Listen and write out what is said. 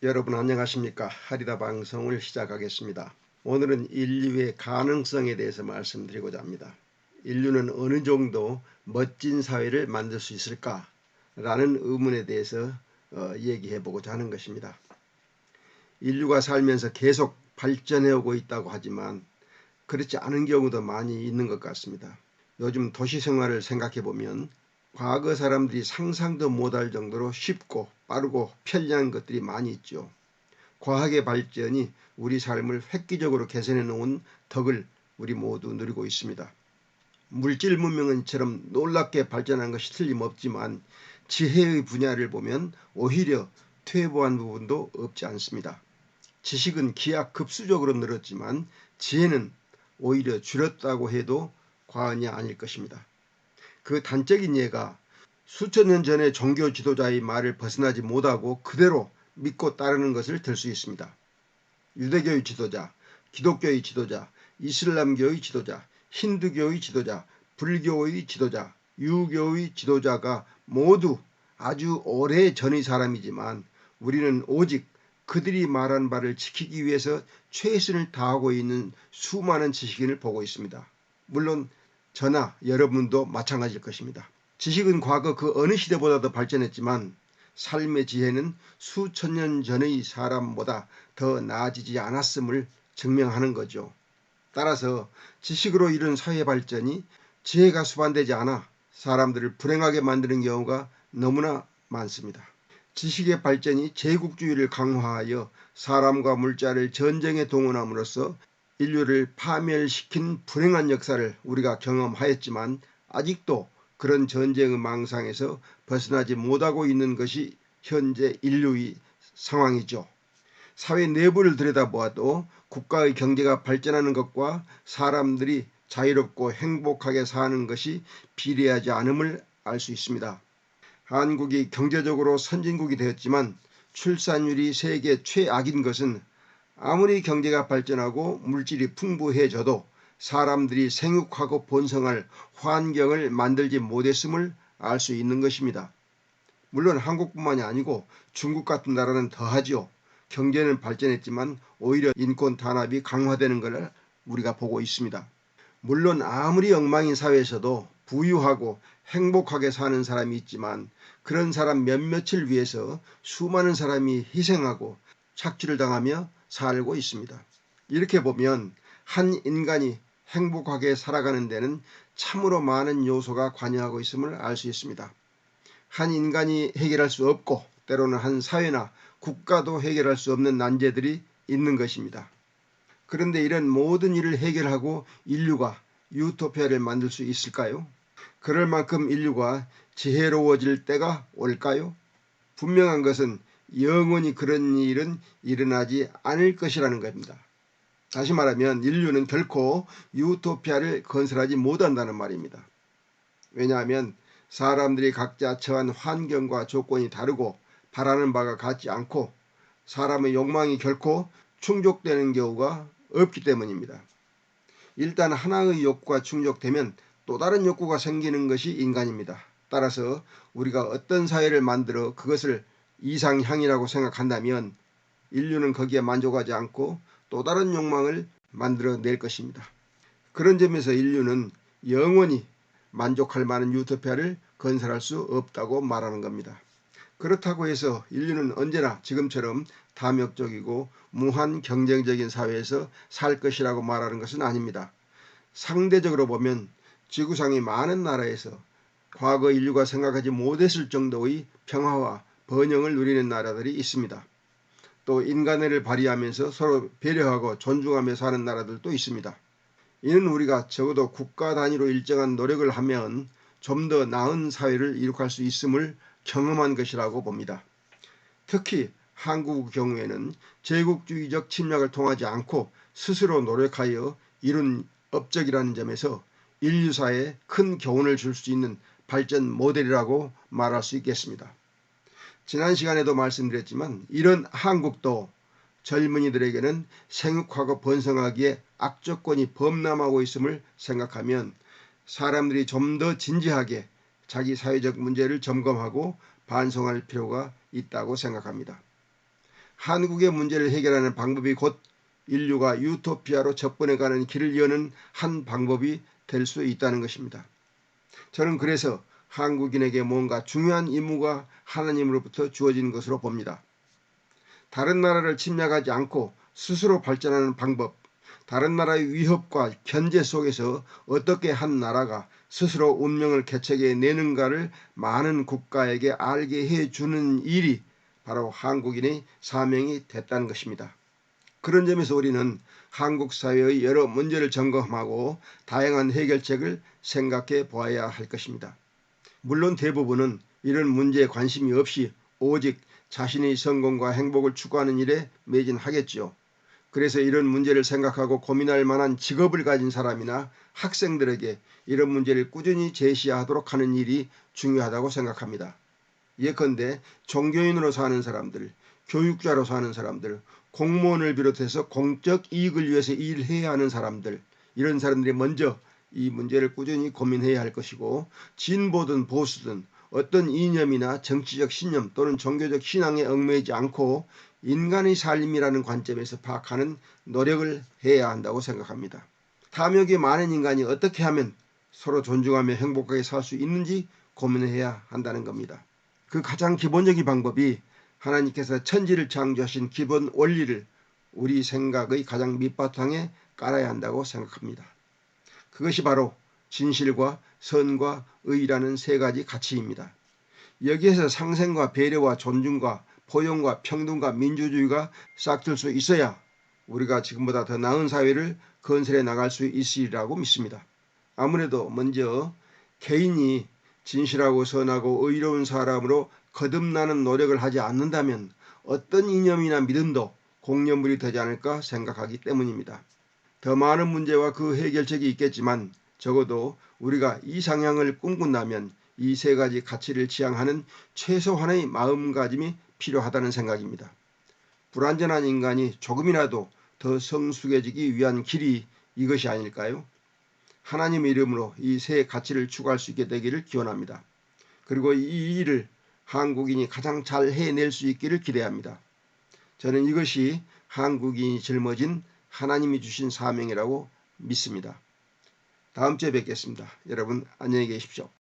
여러분 안녕하십니까? 하리다 방송을 시작하겠습니다. 오늘은 인류의 가능성에 대해서 말씀드리고자 합니다. 인류는 어느 정도 멋진 사회를 만들 수 있을까? 라는 의문에 대해서 얘기해 보고자 하는 것입니다. 인류가 살면서 계속 발전해 오고 있다고 하지만 그렇지 않은 경우도 많이 있는 것 같습니다. 요즘 도시 생활을 생각해 보면 과거 사람들이 상상도 못할 정도로 쉽고 빠르고 편리한 것들이 많이 있죠. 과학의 발전이 우리 삶을 획기적으로 개선해 놓은 덕을 우리 모두 누리고 있습니다. 물질 문명은처럼 놀랍게 발전한 것이 틀림없지만 지혜의 분야를 보면 오히려 퇴보한 부분도 없지 않습니다. 지식은 기하급수적으로 늘었지만 지혜는 오히려 줄었다고 해도 과언이 아닐 것입니다. 그 단적인 예가 수천 년 전의 종교 지도자의 말을 벗어나지 못하고 그대로 믿고 따르는 것을 들 수 있습니다. 유대교의 지도자, 기독교의 지도자, 이슬람교의 지도자, 힌두교의 지도자, 불교의 지도자, 유교의 지도자가 모두 아주 오래전의 사람이지만 우리는 오직 그들이 말한 바를 지키기 위해서 최선을 다하고 있는 수많은 지식인을 보고 있습니다. 물론 저나 여러분도 마찬가지일 것입니다. 지식은 과거 그 어느 시대보다도 발전했지만 삶의 지혜는 수천 년 전의 사람보다 더 나아지지 않았음을 증명하는 거죠. 따라서 지식으로 이룬 사회 발전이 지혜가 수반되지 않아 사람들을 불행하게 만드는 경우가 너무나 많습니다. 지식의 발전이 제국주의를 강화하여 사람과 물자를 전쟁에 동원함으로써 인류를 파멸시킨 불행한 역사를 우리가 경험하였지만 아직도 그런 전쟁의 망상에서 벗어나지 못하고 있는 것이 현재 인류의 상황이죠. 사회 내부를 들여다보아도 국가의 경제가 발전하는 것과 사람들이 자유롭고 행복하게 사는 것이 비례하지 않음을 알 수 있습니다. 한국이 경제적으로 선진국이 되었지만 출산율이 세계 최악인 것은 아무리 경제가 발전하고 물질이 풍부해져도 사람들이 생육하고 번성할 환경을 만들지 못했음을 알 수 있는 것입니다. 물론 한국뿐만이 아니고 중국 같은 나라는 더하지요. 경제는 발전했지만 오히려 인권 탄압이 강화되는 것을 우리가 보고 있습니다. 물론 아무리 엉망인 사회에서도 부유하고 행복하게 사는 사람이 있지만 그런 사람 몇몇을 위해서 수많은 사람이 희생하고 착취를 당하며 살고 있습니다. 이렇게 보면 한 인간이 행복하게 살아가는 데는 참으로 많은 요소가 관여하고 있음을 알 수 있습니다. 한 인간이 해결할 수 없고 때로는 한 사회나 국가도 해결할 수 없는 난제들이 있는 것입니다. 그런데 이런 모든 일을 해결하고 인류가 유토피아를 만들 수 있을까요? 그럴 만큼 인류가 지혜로워질 때가 올까요? 분명한 것은 영원히 그런 일은 일어나지 않을 것이라는 겁니다. 다시 말하면 인류는 결코 유토피아를 건설하지 못한다는 말입니다. 왜냐하면 사람들이 각자 처한 환경과 조건이 다르고 바라는 바가 같지 않고 사람의 욕망이 결코 충족되는 경우가 없기 때문입니다. 일단 하나의 욕구가 충족되면 또 다른 욕구가 생기는 것이 인간입니다. 따라서 우리가 어떤 사회를 만들어 그것을 이상향이라고 생각한다면 인류는 거기에 만족하지 않고 또 다른 욕망을 만들어낼 것입니다. 그런 점에서 인류는 영원히 만족할 만한 유토피아를 건설할 수 없다고 말하는 겁니다. 그렇다고 해서 인류는 언제나 지금처럼 탐욕적이고 무한 경쟁적인 사회에서 살 것이라고 말하는 것은 아닙니다. 상대적으로 보면 지구상의 많은 나라에서 과거 인류가 생각하지 못했을 정도의 평화와 번영을 누리는 나라들이 있습니다. 또 인간애를 발휘하면서 서로 배려하고 존중하며 사는 나라들도 있습니다. 이는 우리가 적어도 국가 단위로 일정한 노력을 하면 좀 더 나은 사회를 이룩할 수 있음을 경험한 것이라고 봅니다. 특히 한국의 경우에는 제국주의적 침략을 통하지 않고 스스로 노력하여 이룬 업적이라는 점에서 인류사에 큰 교훈을 줄 수 있는 발전 모델이라고 말할 수 있겠습니다. 지난 시간에도 말씀드렸지만 이런 한국도 젊은이들에게는 생육하고 번성하기에 악조건이 범람하고 있음을 생각하면 사람들이 좀 더 진지하게 자기 사회적 문제를 점검하고 반성할 필요가 있다고 생각합니다. 한국의 문제를 해결하는 방법이 곧 인류가 유토피아로 접근해가는 길을 여는 한 방법이 될 수 있다는 것입니다. 저는 그래서 한국인에게 뭔가 중요한 임무가 하나님으로부터 주어진 것으로 봅니다. 다른 나라를 침략하지 않고 스스로 발전하는 방법, 다른 나라의 위협과 견제 속에서 어떻게 한 나라가 스스로 운명을 개척해 내는가를 많은 국가에게 알게 해주는 일이 바로 한국인의 사명이 됐다는 것입니다. 그런 점에서 우리는 한국 사회의 여러 문제를 점검하고 다양한 해결책을 생각해 보아야 할 것입니다. 물론 대부분은 이런 문제에 관심이 없이 오직 자신의 성공과 행복을 추구하는 일에 매진하겠죠. 그래서 이런 문제를 생각하고 고민할 만한 직업을 가진 사람이나 학생들에게 이런 문제를 꾸준히 제시하도록 하는 일이 중요하다고 생각합니다. 예컨대 종교인으로 사는 사람들, 교육자로 사는 사람들, 공무원을 비롯해서 공적 이익을 위해서 일해야 하는 사람들, 이런 사람들이 먼저 이 문제를 꾸준히 고민해야 할 것이고, 진보든 보수든 어떤 이념이나 정치적 신념 또는 종교적 신앙에 얽매이지 않고 인간의 삶이라는 관점에서 파악하는 노력을 해야 한다고 생각합니다. 탐욕이 많은 인간이 어떻게 하면 서로 존중하며 행복하게 살 수 있는지 고민해야 한다는 겁니다. 그 가장 기본적인 방법이 하나님께서 천지를 창조하신 기본 원리를 우리 생각의 가장 밑바탕에 깔아야 한다고 생각합니다. 그것이 바로 진실과 선과 의라는 세 가지 가치입니다. 여기에서 상생과 배려와 존중과 포용과 평등과 민주주의가 싹틀 수 있어야 우리가 지금보다 더 나은 사회를 건설해 나갈 수 있으리라고 믿습니다. 아무래도 먼저 개인이 진실하고 선하고 의로운 사람으로 거듭나는 노력을 하지 않는다면 어떤 이념이나 믿음도 공연물이 되지 않을까 생각하기 때문입니다. 더 많은 문제와 그 해결책이 있겠지만 적어도 우리가 이 상향을 꿈꾼다면 이 세 가지 가치를 지향하는 최소한의 마음가짐이 필요하다는 생각입니다. 불완전한 인간이 조금이라도 더 성숙해지기 위한 길이 이것이 아닐까요? 하나님의 이름으로 이 세 가치를 추구할 수 있게 되기를 기원합니다. 그리고 이 일을 한국인이 가장 잘 해낼 수 있기를 기대합니다. 저는 이것이 한국인이 짊어진 하나님이 주신 사명이라고 믿습니다. 다음 주에 뵙겠습니다. 여러분 안녕히 계십시오.